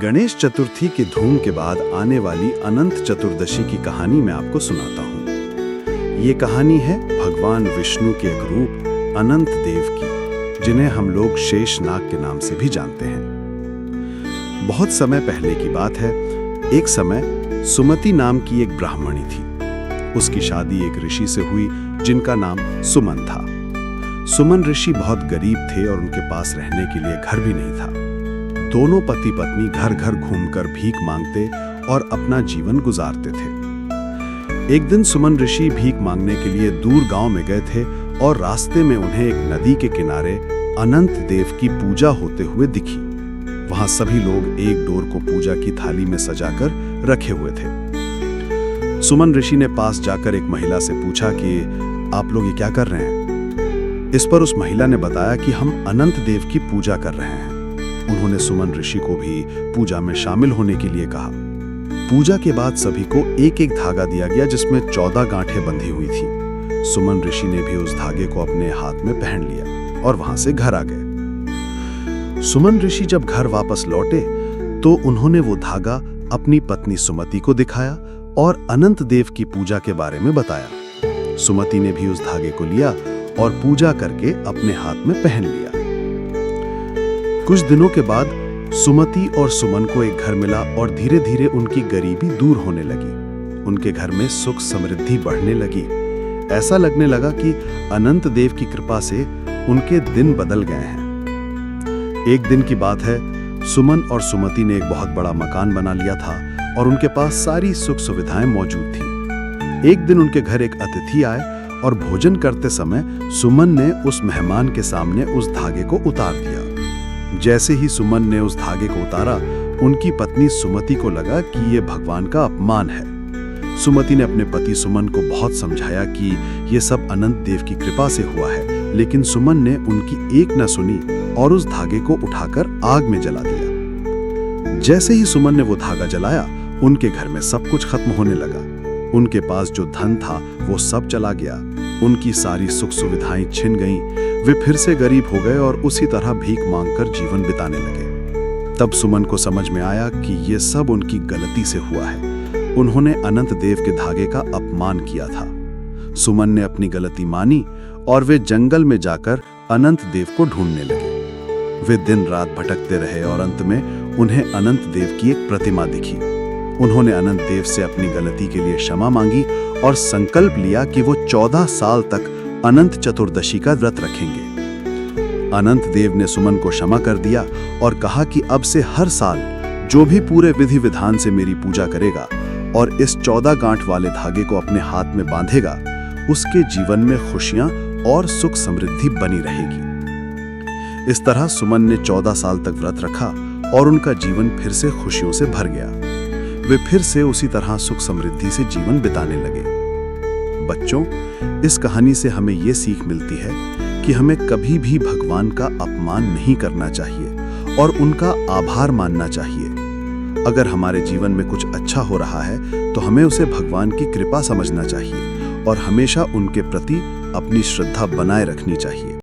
गणेश चतुर्थी की धूम के बाद आने वाली अनंत चतुर्दशी की कहानी मैं आपको सुनाता हूँ। ये कहानी है भगवान विष्णु के एक रूप अनंत देव की, जिन्हें हम लोग शेषनाग के नाम से भी जानते हैं। बहुत समय पहले की बात है। एक समय सुमति नाम की एक ब्राह्मणी थी। उसकी शादी एक ऋषि से हुई जिनका नाम सुमन था। सुमन ऋषि बहुत गरीब थे और उनके पास रहने के लिए घर भी नहीं था। दोनों पति पत्नी घर घर घूमकर भीख मांगते और अपना जीवन गुजारते थे। एक दिन सुमन ऋषि भीख मांगने के लिए दूर गांव में गए थे और रास्ते में उन्हें एक नदी के किनारे अनंत देव की पूजा होते हुए दिखी। वहां सभी लोग एक डोर को पूजा की थाली में सजाकर रखे हुए थे। सुमन ऋषि ने पास जाकर एक महिला से पूछा कि आप लोग ये क्या कर रहे हैं? इस पर उस महिला ने बताया कि हम अनंत देव की पूजा कर रहे हैं। उन्होंने सुमन ऋषि को भी पूजा में शामिल होने के लिए कहा। पूजा के बाद सभी को एक एक धागा दिया गया जिसमें 14 गांठें बंधी हुई थी। सुमन ऋषि ने भी उस धागे को अपने हाथ में पहन लिया और वहां से घर आ गए। सुमन ऋषि जब घर वापस लौटे तो उन्होंने वो धागा अपनी पत्नी सुमति को दिखाया और अनंत देव की पूजा के बारे में बताया। सुमति ने भी उस धागे को लिया और पूजा करके अपने हाथ में पहन लिया। कुछ दिनों के बाद सुमति और सुमन को एक घर मिला और धीरे धीरे उनकी गरीबी दूर होने लगी। उनके घर में सुख समृद्धि बढ़ने लगी। ऐसा लगने लगा कि अनंत देव की कृपा से उनके दिन बदल गए हैं। एक दिन की बात है, सुमन और सुमति ने एक बहुत बड़ा मकान बना लिया था और उनके पास सारी सुख सुविधाएं मौजूद थी। एक दिन उनके घर एक अतिथि आए और भोजन करते समय सुमन ने उस मेहमान के सामने उस धागे को उतार दिया। जैसे ही सुमन ने उस धागे को उतारा, उनकी पत्नी सुमति को लगा कि ये भगवान का अपमान है। सुमति ने अपने पति सुमन को बहुत समझाया कि ये सब अनंत देव की कृपा से हुआ है, लेकिन सुमन ने उनकी एक न सुनी और उस धागे को उठाकर आग में जला दिया। जैसे ही सुमन ने वो धागा जलाया, उनके घर में सब कुछ खत्म होने लगा। उनके पास जो धन था वो सब चला गया। उनकी सारी सुख सुविधाएं छिन गईं। वे फिर से गरीब हो गए और उसी तरह भीख मांगकर जीवन बिताने लगे। तब सुमन को समझ में आया कि ये सब उनकी गलती से हुआ है। उन्होंने अनंत देव के धागे का अपमान किया था। सुमन ने अपनी गलती मानी और वे जंगल में जाकर अनंत देव को ढूंढने लगे। वे दिन रात भटकते रहे और अंत में उन्हें अनंत देव की एक प्रतिमा दिखी। उन्होंने अनंत देव से अपनी गलती के लिए क्षमा मांगी और संकल्प लिया कि वो 14 साल तक अनंत चतुर्दशी का व्रत रखेंगे। अनंत देव ने सुमन को क्षमा कर दिया और कहा कि अब से हर साल जो भी पूरे विधि विधान से मेरी पूजा करेगा और इस 14 गांठ वाले धागे को अपने हाथ में बांधेगा, उसके जीवन में खुशियां और सुख समृद्धि बनी रहेगी। इस तरह सुमन ने 14 साल तक व्रत रखा और उनका जीवन फिर से खुशियों से भर गया। वे फिर से उसी तरह सुख समृद्धि से जीवन बिताने लगे। बच्चों, इस कहानी से हमें ये सीख मिलती है कि हमें कभी भी भगवान का अपमान नहीं करना चाहिए और उनका आभार मानना चाहिए। अगर हमारे जीवन में कुछ अच्छा हो रहा है तो हमें उसे भगवान की कृपा समझना चाहिए और हमेशा उनके प्रति अपनी श्रद्धा बनाए रखनी चाहिए।